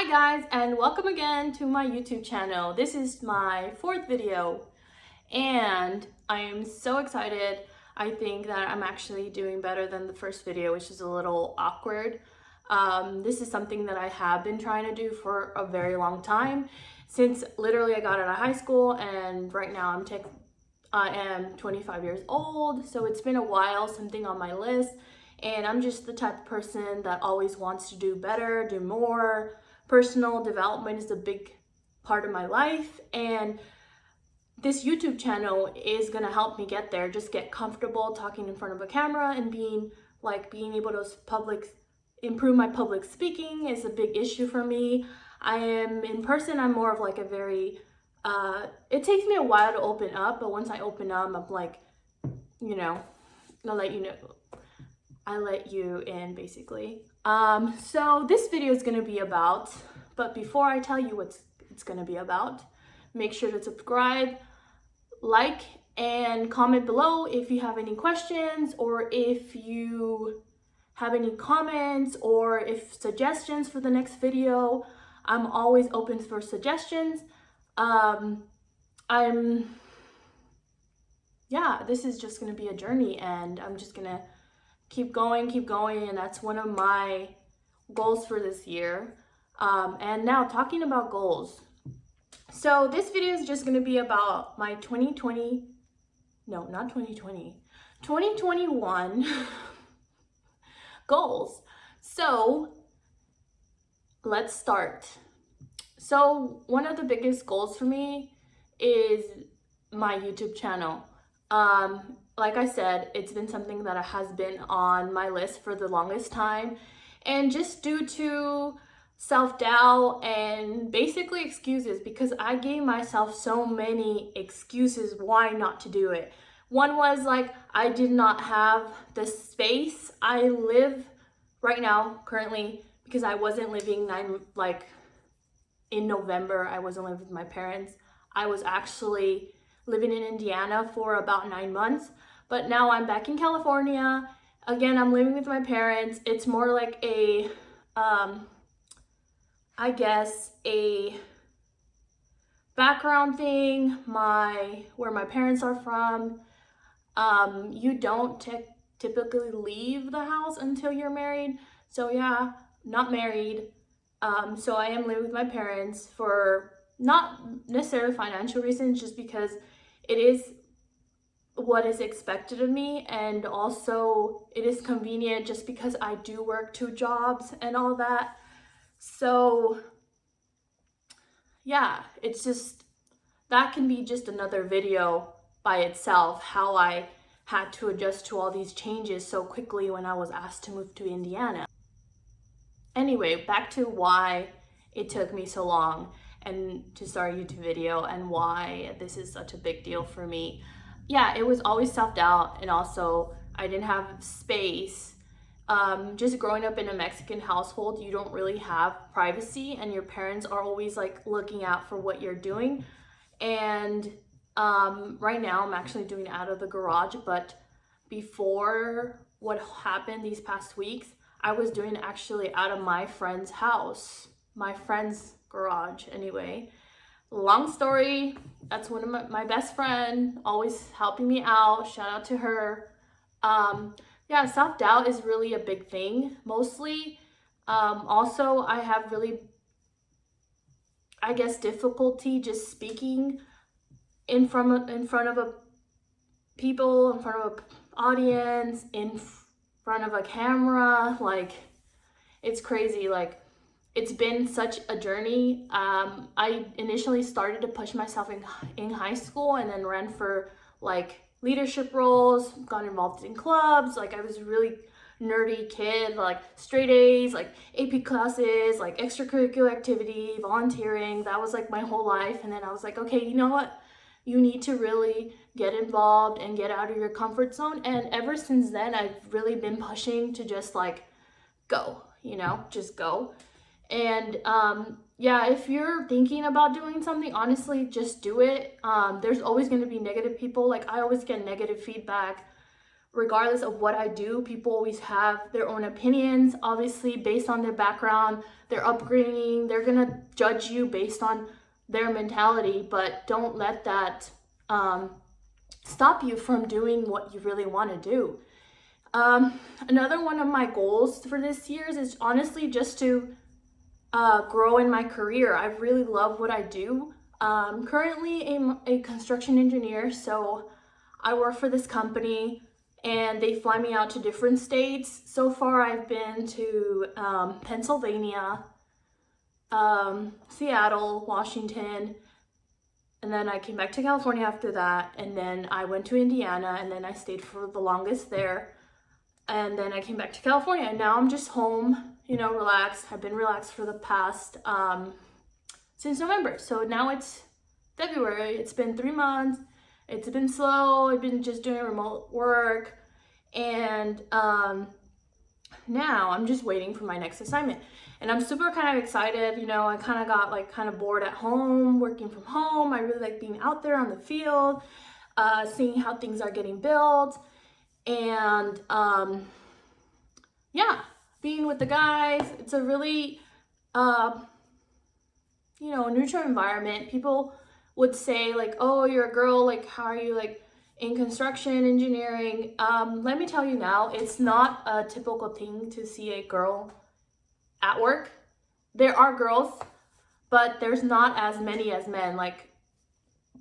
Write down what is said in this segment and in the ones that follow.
Hi guys, and welcome again to my YouTube channel. This is my fourth video and I am so excited. I think that I'm actually doing better than the first video, which is a little awkward. This is something that I have been trying to do for a very long time, since literally I got out of high school, and right now I am 25 years old, so it's been a while, something on my list, and I'm just the type of person that always wants to do better, do more. Personal development is a big part of my life, and this YouTube channel is gonna help me get there. Just get comfortable talking in front of a camera and being able to improve my public speaking is a big issue for me. I am in person, I'm more of like a very it takes me a while to open up, but once I open up, I'm like, I'll let you know. I let you in, basically. So this video is gonna be about, but before I tell you what it's gonna be about, make sure to subscribe, like, and comment below if you have any questions, or if you have any comments, or if suggestions for the next video. I'm always open for suggestions. This is just gonna be a journey, and I'm just gonna keep going, and that's one of my goals for this year. And now, talking about goals. So this video is just gonna be about my 2021 goals. So let's start. So one of the biggest goals for me is my YouTube channel. Like I said, it's been something that has been on my list for the longest time, and just due to self-doubt and basically excuses, because I gave myself so many excuses why not to do it. One was like, I did not have the space. I live right now currently, because I wasn't living in November, I wasn't living with my parents. I was actually living in Indiana for about 9 months, but now I'm back in California. Again, I'm living with my parents. It's more like a, I guess, a background thing, where my parents are from. You don't typically leave the house until you're married. So yeah, not married. So I am living with my parents for not necessarily financial reasons, just because it is what is expected of me, and also it is convenient just because I do work 2 jobs and all that. So yeah, it's just, that can be just another video by itself, how I had to adjust to all these changes so quickly when I was asked to move to Indiana. Anyway, back to why it took me so long and to start a YouTube video, and why this is such a big deal for me. Yeah, it was always self-doubt, and also I didn't have space. Just growing up in a Mexican household, you don't really have privacy, and your parents are always like looking out for what you're doing. And right now I'm actually doing it out of the garage, but before what happened these past weeks, I was doing it actually out of my friend's house, my friend's garage. Anyway, long story, that's one of my best friend, always helping me out, shout out to her. Yeah, self-doubt is really a big thing, mostly. Also, I have really, I guess, difficulty just speaking in front of people, in front of an audience, in front of a camera. Like, it's crazy. Like, it's been such a journey. I initially started to push myself in high school, and then ran for like leadership roles, got involved in clubs. Like, I was a really nerdy kid, like straight A's, like AP classes, like extracurricular activity, volunteering. That was like my whole life. And then I was like, okay, you know what? You need to really get involved and get out of your comfort zone. And ever since then, I've really been pushing to just like go, just go. And yeah, if you're thinking about doing something, honestly, just do it. There's always going to be negative people. Like, I always get negative feedback regardless of what I do, people always have their own opinions, obviously based on their background, their upbringing. They're gonna judge you based on their mentality, but don't let that stop you from doing what you really want to do. Another one of my goals for this year is honestly just to grow in my career. I really love what I do. Currently a construction engineer, so I work for this company and they fly me out to different states. So far I've been to Pennsylvania, Seattle, Washington, and then I came back to California after that, and then I went to Indiana, and then I stayed for the longest there, and then I came back to California, and now I'm just home, you know, relaxed. I've been relaxed for the past since November, so now it's February. It's been 3 months. It's been slow. I've been just doing remote work, and now I'm just waiting for my next assignment. And I'm super kind of excited. You know, I kind of got like kind of bored at home, working from home. I really like being out there on the field, seeing how things are getting built, and yeah, being with the guys. It's a really, you know, neutral environment. People would say like, oh, you're a girl, like how are you like in construction engineering? Let me tell you now, it's not a typical thing to see a girl at work. There are girls, but there's not as many as men. Like,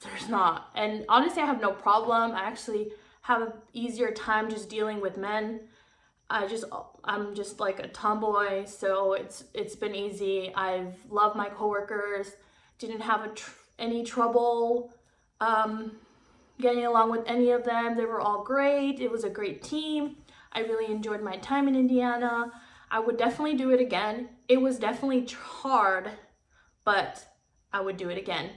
there's not. And honestly, I have no problem. I actually have an easier time just dealing with men. I'm just like a tomboy, so it's been easy. I've loved my coworkers. Didn't have any trouble getting along with any of them. They were all great. It was a great team. I really enjoyed my time in Indiana. I would definitely do it again. It was definitely hard, but I would do it again.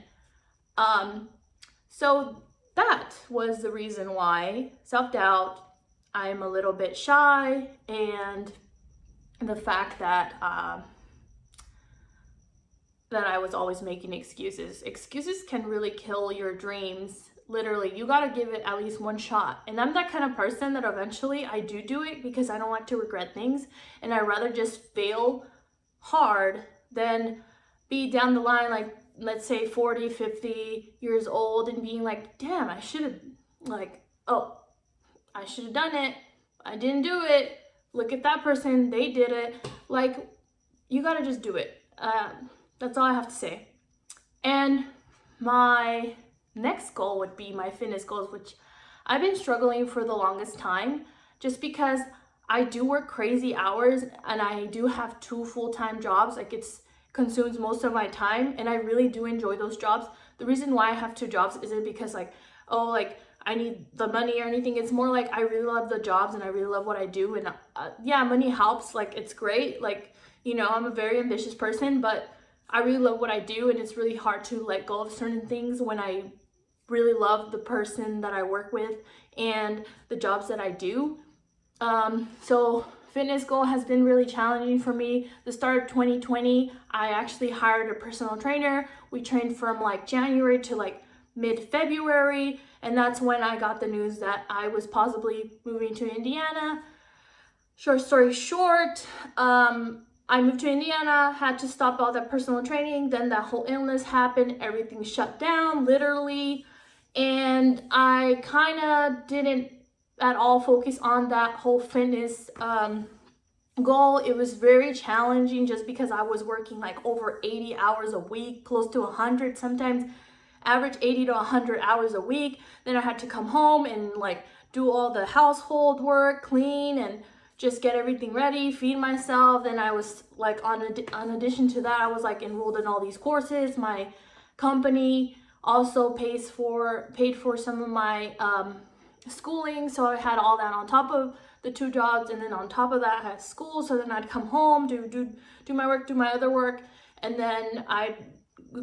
So that was the reason why. Self-doubt, I'm a little bit shy, and the fact that that I was always making excuses. Excuses can really kill your dreams. Literally, you gotta give it at least one shot. And I'm that kind of person that eventually I do it because I don't like to regret things, and I'd rather just fail hard than be down the line, like let's say 40, 50 years old, and being like, damn, I should have, like, oh, I should have done it. I didn't do it. Look at that person, they did it. Like, you gotta just do it. That's all I have to say. And my next goal would be my fitness goals, which I've been struggling for the longest time, just because I do work crazy hours and I do have 2 full-time jobs. Like, it's consumes most of my time, and I really do enjoy those jobs. The reason why I have 2 jobs isn't because like, oh, like I need the money or anything. It's more like I really love the jobs and I really love what I do. And yeah, money helps. Like, it's great. Like, you know, I'm a very ambitious person, but I really love what I do, and it's really hard to let go of certain things when I really love the person that I work with and the jobs that I do. So fitness goal has been really challenging for me. The start of 2020, I actually hired a personal trainer. We trained from like January to like mid-February, and that's when I got the news that I was possibly moving to Indiana. Short story short, I moved to Indiana, had to stop all that personal training. Then that whole illness happened, everything shut down, literally. And I kind of didn't at all focus on that whole fitness goal. It was very challenging just because I was working like over 80 hours a week, close to 100, sometimes average 80 to 100 hours a week. Then I had to come home and like do all the household work, clean, and just get everything ready, feed myself. Then I was like, on addition to that, I was like enrolled in all these courses. My company also paid for some of my schooling, so I had all that on top of the 2 jobs, and then on top of that I had school. So then I'd come home, do my work, do my other work, and then I'd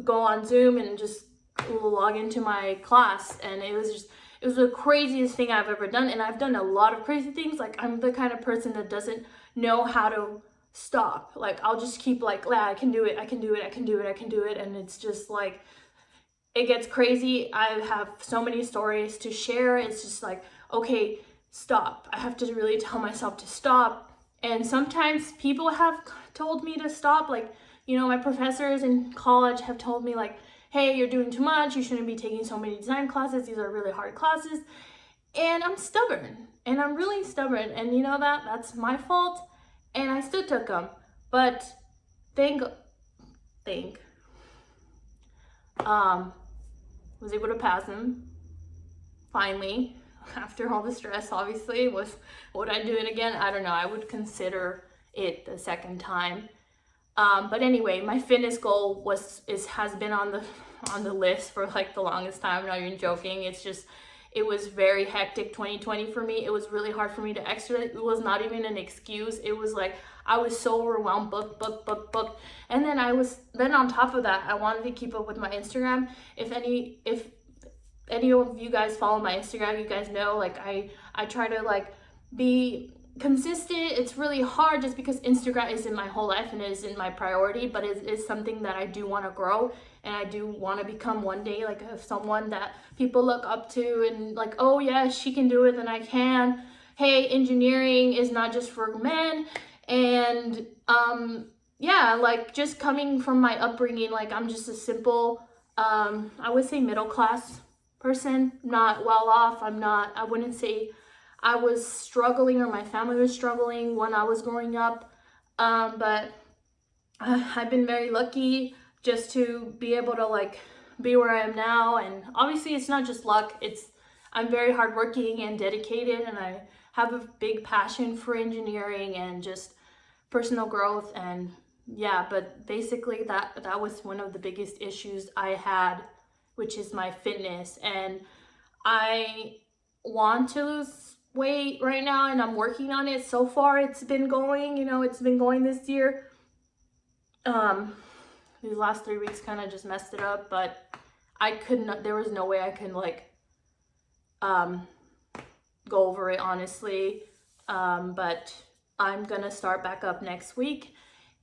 go on Zoom and just log into my class. And it was the craziest thing I've ever done. And I've done a lot of crazy things. Like, I'm the kind of person that doesn't know how to stop. Like, I'll just keep like, yeah, I can do it, and it's just like, it gets crazy. I have so many stories to share. It's just like, okay, stop. I have to really tell myself to stop. And sometimes people have told me to stop. Like, you know, my professors in college have told me like, hey, you're doing too much. You shouldn't be taking so many design classes. These are really hard classes. And I'm stubborn, and I'm really stubborn. And you know that's my fault. And I still took them. But was able to pass them finally, after all the stress. Obviously, would I do it again? I don't know. I would consider it the second time. But anyway, my fitness goal has been on the list for like the longest time. I'm not even joking. It was very hectic 2020 for me. It was really hard for me to exercise. It was not even an excuse. It was like I was so overwhelmed, book. And then on top of that, I wanted to keep up with my Instagram. If any of you guys follow my Instagram, you guys know like I try to like be consistent. It's really hard just because Instagram is in my whole life and it is in my priority, but it is something that I do want to grow, and I do want to become one day like someone that people look up to and like, oh yeah, she can do it, then I can. Hey, engineering is not just for men. And yeah, like just coming from my upbringing, like I'm just a simple I would say middle class person, not well off. I wouldn't say I was struggling or my family was struggling when I was growing up, but I've been very lucky just to be able to like be where I am now. And obviously it's not just luck, I'm very hardworking and dedicated, and I have a big passion for engineering and just personal growth. And yeah, but basically that was one of the biggest issues I had, which is my fitness. And I want to lose weight right now, and I'm working on it. So far it's been going, it's been going this year. These last 3 weeks kind of just messed it up, but there was no way I could like go over it, honestly. But I'm gonna start back up next week,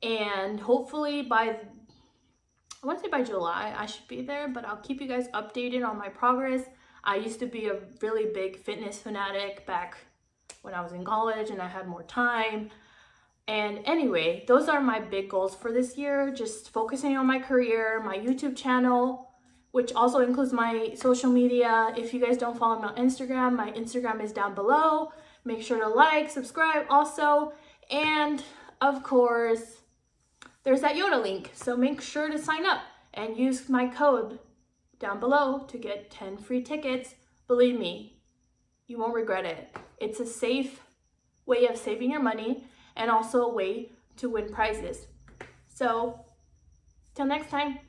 and hopefully I want to say by July I should be there, but I'll keep you guys updated on my progress. I used to be a really big fitness fanatic back when I was in college and I had more time. And anyway, those are my big goals for this year. Just focusing on my career, my YouTube channel, which also includes my social media. If you guys don't follow me on Instagram, my Instagram is down below. Make sure to like, subscribe also. And of course, there's that Yotta link. So make sure to sign up and use my code down below to get 10 free tickets. Believe me, you won't regret it. It's a safe way of saving your money and also a way to win prizes. So, till next time.